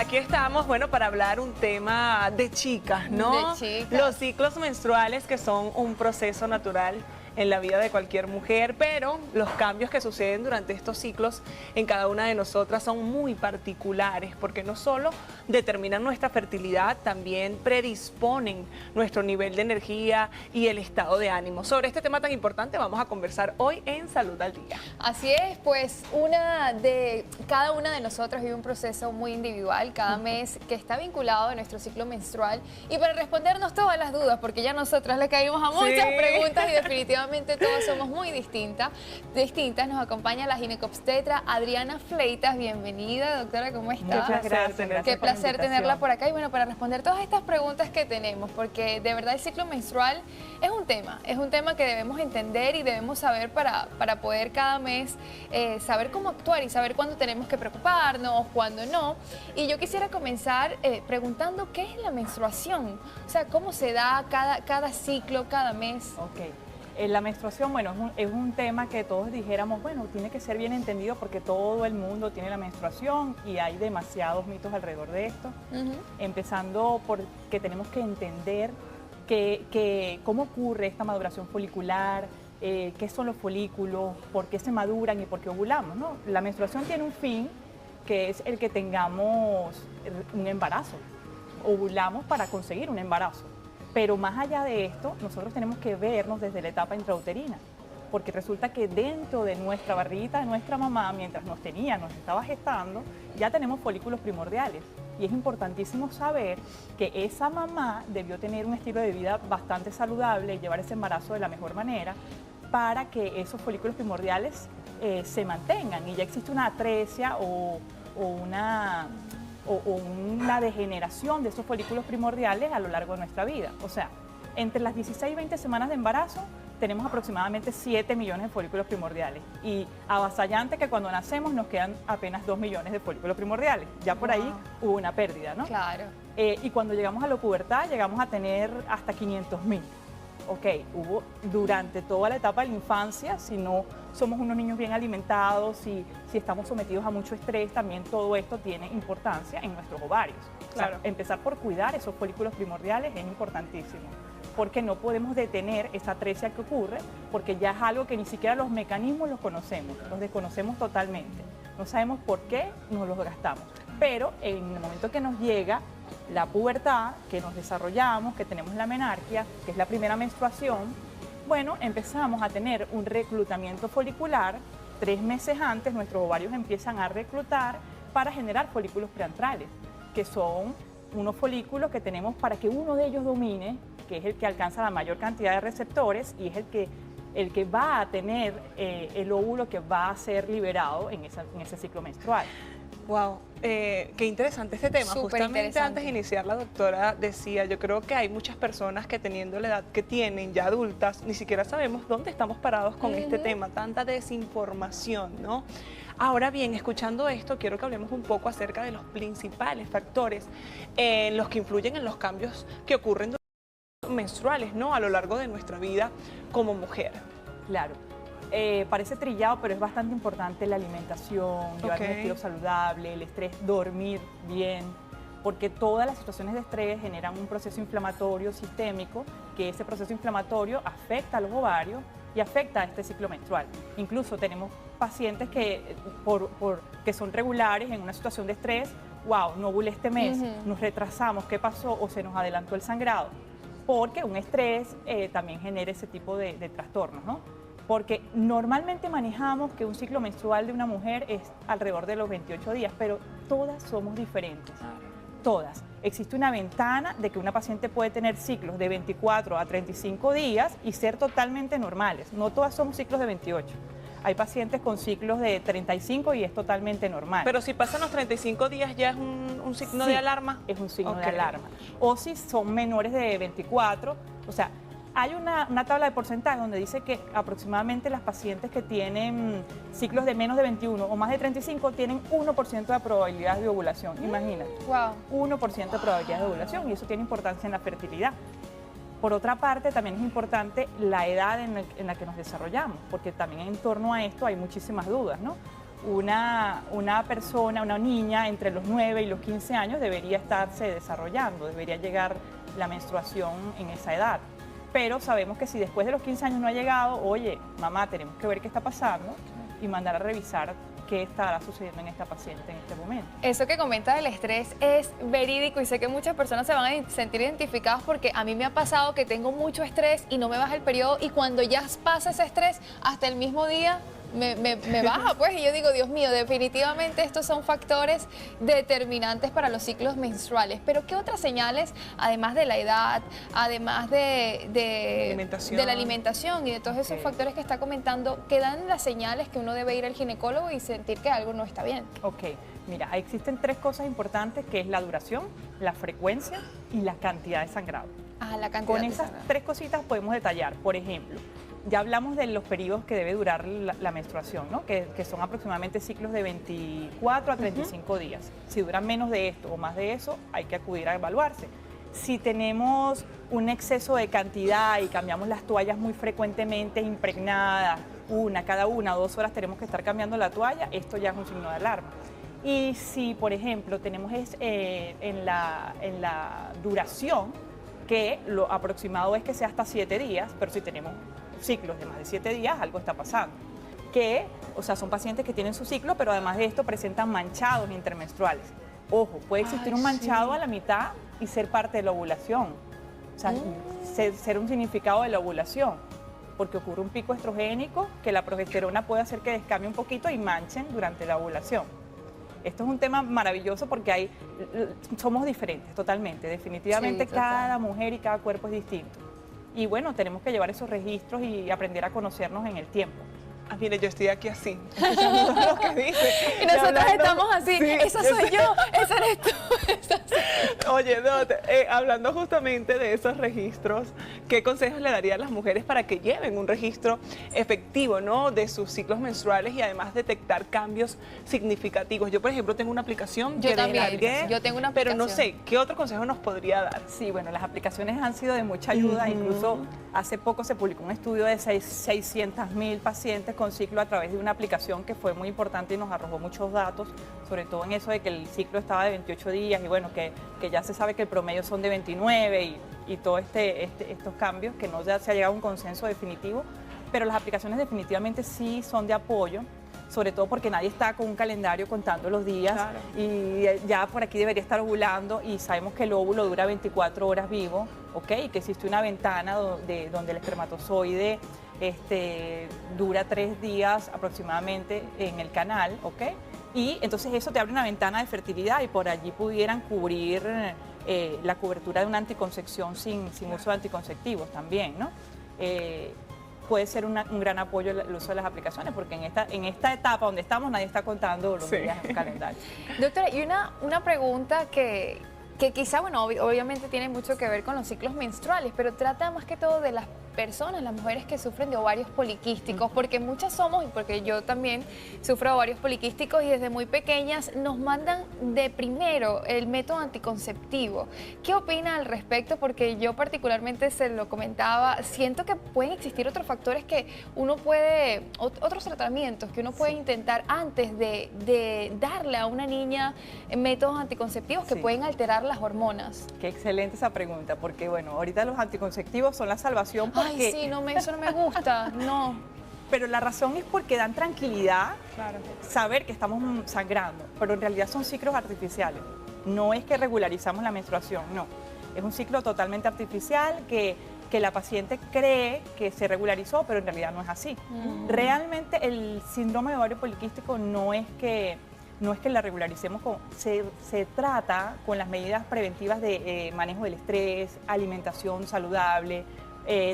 Aquí estamos, bueno, para hablar un tema de chicas, ¿no? De chicas. Los ciclos menstruales, que son un proceso natural en la vida de cualquier mujer, pero los cambios que suceden durante estos ciclos en cada una de nosotras son muy particulares, porque no solo determinan nuestra fertilidad, también predisponen nuestro nivel de energía y el estado de ánimo. Sobre este tema tan importante vamos a conversar hoy en Salud al Día. Así es, pues cada una de nosotras vive un proceso muy individual cada mes que está vinculado a nuestro ciclo menstrual, y para respondernos todas las dudas, porque ya nosotras le caímos a muchas preguntas y definitivamente todos somos muy distintas, nos acompaña la ginecobstetra Adriana Fleitas. Bienvenida, doctora, ¿cómo está? Muchas gracias. Qué placer tenerla por acá, y bueno, para responder todas estas preguntas que tenemos, porque de verdad el ciclo menstrual es un tema que debemos entender y debemos saber para poder cada mes saber cómo actuar y saber cuándo tenemos que preocuparnos, cuándo no. Y yo quisiera comenzar preguntando qué es la menstruación, o sea, cómo se da cada ciclo, cada mes. Ok. La menstruación, bueno, es un tema que todos dijéramos, bueno, tiene que ser bien entendido porque todo el mundo tiene la menstruación y hay demasiados mitos alrededor de esto. Empezando por que tenemos que entender cómo ocurre esta maduración folicular, qué son los folículos, por qué se maduran y por qué ovulamos, ¿no? La menstruación tiene un fin, que es el que tengamos un embarazo. Ovulamos para conseguir un embarazo. Pero más allá de esto, nosotros tenemos que vernos desde la etapa intrauterina, porque resulta que dentro de nuestra barriguita de nuestra mamá, mientras nos estaba gestando, ya tenemos folículos primordiales. Y es importantísimo saber que esa mamá debió tener un estilo de vida bastante saludable y llevar ese embarazo de la mejor manera para que esos folículos primordiales se mantengan. Y ya existe una atresia o una degeneración de esos folículos primordiales a lo largo de nuestra vida. O sea, entre las 16 y 20 semanas de embarazo tenemos aproximadamente 7 millones de folículos primordiales, y avasallante que cuando nacemos nos quedan apenas 2 millones de folículos primordiales. Ya por ahí hubo una pérdida, ¿no? Claro. Y cuando llegamos a la pubertad llegamos a tener hasta 500.000. Ok, hubo durante toda la etapa de la infancia, si no somos unos niños bien alimentados, si estamos sometidos a mucho estrés, también todo esto tiene importancia en nuestros ovarios. Claro. O sea, empezar por cuidar esos folículos primordiales es importantísimo, porque no podemos detener esa atresia que ocurre, porque ya es algo que ni siquiera los mecanismos los conocemos, los desconocemos totalmente. No sabemos por qué nos los gastamos, pero en el momento que nos llega la pubertad, que nos desarrollamos, que tenemos la menarquia, que es la primera menstruación, bueno, empezamos a tener un reclutamiento folicular. 3 meses antes nuestros ovarios empiezan a reclutar para generar folículos preantrales, que son unos folículos que tenemos para que uno de ellos domine, que es el que alcanza la mayor cantidad de receptores y es el que va a tener el óvulo que va a ser liberado en ese ciclo menstrual. Wow, qué interesante este tema. Súper Justamente interesante. antes de iniciar, la doctora decía, yo creo que hay muchas personas que teniendo la edad que tienen, ya adultas, ni siquiera sabemos dónde estamos parados con este tema, tanta desinformación, ¿no? Ahora bien, escuchando esto, quiero que hablemos un poco acerca de los principales factores en los que influyen en los cambios que ocurren menstruales, ¿no? A lo largo de nuestra vida como mujer. Claro. Parece trillado, pero es bastante importante la alimentación, llevar un estilo saludable, el estrés, dormir bien, porque todas las situaciones de estrés generan un proceso inflamatorio sistémico, que ese proceso inflamatorio afecta a los ovarios y afecta a este ciclo menstrual. Incluso tenemos pacientes que son regulares en una situación de estrés, wow, no ovulé este mes, nos retrasamos, ¿qué pasó? O se nos adelantó el sangrado, porque un estrés también genera ese tipo de trastornos, ¿no? Porque normalmente manejamos que un ciclo menstrual de una mujer es alrededor de los 28 días, pero todas somos diferentes, todas. Existe una ventana de que una paciente puede tener ciclos de 24 a 35 días y ser totalmente normales. No todas somos ciclos de 28. Hay pacientes con ciclos de 35 y es totalmente normal. Pero si pasan los 35 días, ¿ya es un signo de alarma? Es un signo de alarma. O si son menores de 24, o sea, hay una tabla de porcentaje donde dice que aproximadamente las pacientes que tienen ciclos de menos de 21 o más de 35 tienen 1% de probabilidad de ovulación. Imagínate. Wow. 1% de probabilidad de ovulación, y eso tiene importancia en la fertilidad. Por otra parte, también es importante la edad en la que nos desarrollamos, porque también en torno a esto hay muchísimas dudas, ¿no? una persona, una niña entre los 9 y los 15 años debería estarse desarrollando, debería llegar la menstruación en esa edad. Pero sabemos que si después de los 15 años no ha llegado, oye, mamá, tenemos que ver qué está pasando y mandar a revisar qué estará sucediendo en esta paciente en este momento. Eso que comenta del estrés es verídico y sé que muchas personas se van a sentir identificadas porque a mí me ha pasado que tengo mucho estrés y no me baja el periodo y cuando ya pasa ese estrés, hasta el mismo día me baja, pues, y yo digo, Dios mío, definitivamente estos son factores determinantes para los ciclos menstruales. Pero ¿qué otras señales, además de la edad, además de la alimentación y de todos esos factores que está comentando, que dan las señales que uno debe ir al ginecólogo y sentir que algo no está bien? Ok, mira, existen 3 cosas importantes, que es la duración, la frecuencia y la cantidad de sangrado. Ah, la cantidad Con de esas sangrado. 3 cositas podemos detallar. Por ejemplo, ya hablamos de los periodos que debe durar la menstruación, ¿no? que son aproximadamente ciclos de 24 a 35 días. Si duran menos de esto o más de eso, hay que acudir a evaluarse. Si tenemos un exceso de cantidad y cambiamos las toallas muy frecuentemente impregnadas, cada 1 o 2 horas tenemos que estar cambiando la toalla, esto ya es un signo de alarma. Y si, por ejemplo, tenemos en la duración, que lo aproximado es que sea hasta 7 días, pero si tenemos ciclos de más de 7 días, algo está pasando. O sea, son pacientes que tienen su ciclo, pero además de esto presentan manchados intermenstruales. Ojo, puede existir un manchado a la mitad y ser parte de la ovulación. O sea, ser un significado de la ovulación, porque ocurre un pico estrogénico que la progesterona puede hacer que descambie un poquito y manchen durante la ovulación. Esto es un tema maravilloso porque somos diferentes totalmente. Definitivamente cada mujer y cada cuerpo es distinto. Y bueno, tenemos que llevar esos registros y aprender a conocernos en el tiempo. Ah, mire, yo estoy aquí así, escuchando todo lo que dice. Y nosotros estamos así, sí, esa soy yo, esa eres tú. Oye, Dot, hablando justamente de esos registros, ¿qué consejos le daría a las mujeres para que lleven un registro efectivo, ¿no?, de sus ciclos menstruales y además detectar cambios significativos? Yo, por ejemplo, tengo una aplicación que descargué, yo tengo una aplicación. pero no sé, ¿qué otro consejo nos podría dar? Sí, bueno, las aplicaciones han sido de mucha ayuda. Incluso hace poco se publicó un estudio de 600.000 pacientes con ciclo a través de una aplicación que fue muy importante y nos arrojó muchos datos, sobre todo en eso de que el ciclo estaba de 28 días y bueno, que ya se sabe que el promedio son de 29 y todos estos cambios, que no ya se ha llegado a un consenso definitivo, pero las aplicaciones definitivamente sí son de apoyo, sobre todo porque nadie está con un calendario contando los días. Claro. Y ya por aquí debería estar ovulando y sabemos que el óvulo dura 24 horas vivo, ¿ok? Y que existe una ventana donde el espermatozoide dura 3 días aproximadamente en el canal, ¿ok? Y entonces eso te abre una ventana de fertilidad y por allí pudieran cubrir la cobertura de una anticoncepción sin uso de anticonceptivos también, ¿no? Puede ser un gran apoyo el uso de las aplicaciones, porque en esta etapa donde estamos nadie está contando los días en el calendario. Doctora, y una pregunta que quizá, bueno, obviamente tiene mucho que ver con los ciclos menstruales, pero trata más que todo de las personas, las mujeres que sufren de ovarios poliquísticos, porque muchas somos, y porque yo también sufro de ovarios poliquísticos y desde muy pequeñas nos mandan de primero el método anticonceptivo. ¿Qué opina al respecto? Porque yo particularmente se lo comentaba, siento que pueden existir otros factores que uno puede, otros tratamientos que uno puede intentar antes de darle a una niña métodos anticonceptivos que pueden alterar las hormonas. Qué excelente esa pregunta, porque bueno, ahorita los anticonceptivos son la salvación. Ay, sí, eso no me gusta, no. Pero la razón es porque dan tranquilidad, saber que estamos sangrando, pero en realidad son ciclos artificiales. No es que regularizamos la menstruación, no. Es un ciclo totalmente artificial que la paciente cree que se regularizó, pero en realidad no es así. Realmente el síndrome de ovario poliquístico no es que la regularicemos, se trata con las medidas preventivas de manejo del estrés, alimentación saludable,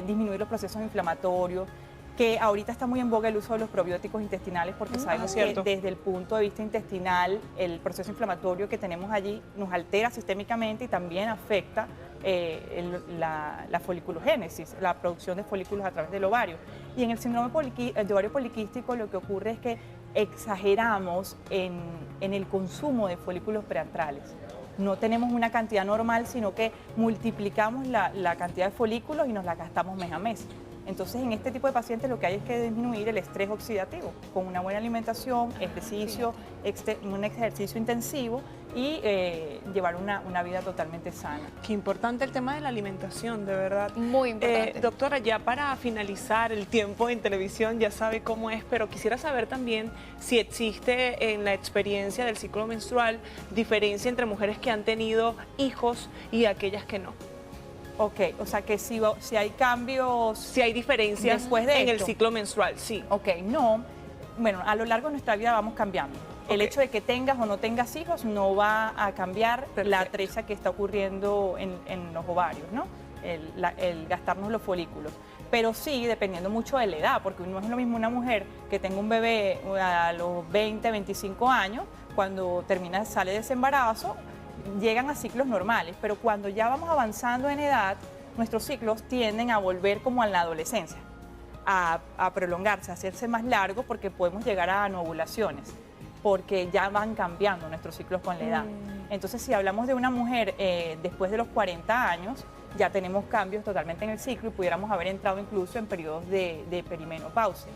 disminuir los procesos inflamatorios, que ahorita está muy en boga el uso de los probióticos intestinales, porque sabemos que desde el punto de vista intestinal el proceso inflamatorio que tenemos allí nos altera sistémicamente y también afecta la foliculogénesis, la producción de folículos a través del ovario. Y en el síndrome de ovario poliquístico lo que ocurre es que exageramos en el consumo de folículos preantrales. No tenemos una cantidad normal, sino que multiplicamos la cantidad de folículos y nos la gastamos mes a mes. Entonces, en este tipo de pacientes lo que hay es que disminuir el estrés oxidativo con una buena alimentación, ejercicio, un ejercicio intensivo y llevar una vida totalmente sana. Qué importante el tema de la alimentación, de verdad. Muy importante. Doctora, ya para finalizar, el tiempo en televisión ya sabe cómo es, pero quisiera saber también si existe en la experiencia del ciclo menstrual diferencia entre mujeres que han tenido hijos y aquellas que no. Ok, o sea que si hay cambios... Si hay diferencias después de en el esto. ciclo menstrual, sí. Ok, no. Bueno, a lo largo de nuestra vida vamos cambiando. El Ok. hecho de que tengas o no tengas hijos no va a cambiar la Perfecto. atresia que está ocurriendo en los ovarios, ¿no? El gastarnos los folículos. Pero sí, dependiendo mucho de la edad, porque no es lo mismo una mujer que tenga un bebé a los 20, 25 años, cuando sale de ese embarazo, llegan a ciclos normales, pero cuando ya vamos avanzando en edad, nuestros ciclos tienden a volver como a la adolescencia, a prolongarse, a hacerse más largos porque podemos llegar a anovulaciones, porque ya van cambiando nuestros ciclos con la edad. Entonces, si hablamos de una mujer después de los 40 años, ya tenemos cambios totalmente en el ciclo y pudiéramos haber entrado incluso en periodos de perimenopausia,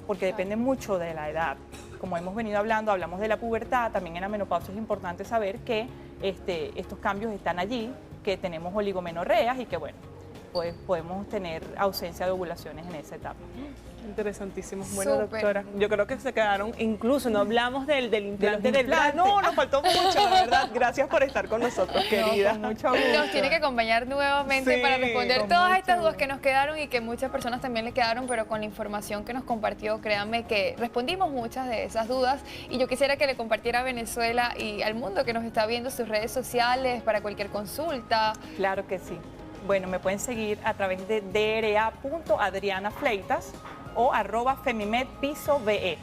porque depende mucho de la edad. Como hemos venido hablando, hablamos de la pubertad, también en la menopausia es importante saber que estos cambios están allí, que tenemos oligomenorreas y que, bueno, pues podemos tener ausencia de ovulaciones en esa etapa. Interesantísimo. Bueno, Súper. doctora, yo creo que se quedaron, incluso no hablamos del implante del implantes. brazo. No, nos faltó mucho, de verdad. Gracias por estar con nosotros, querida. Con mucho gusto. Nos tiene que acompañar nuevamente Sí, para responder con todas mucho estas dudas gusto. que nos quedaron y que muchas personas también le quedaron, pero con la información que nos compartió, créanme que respondimos muchas de esas dudas y yo quisiera que le compartiera a Venezuela y al mundo que nos está viendo sus redes sociales para cualquier consulta. Claro que sí. Bueno, me pueden seguir a través de dra.adrianafleitas o @femimedpiso.be.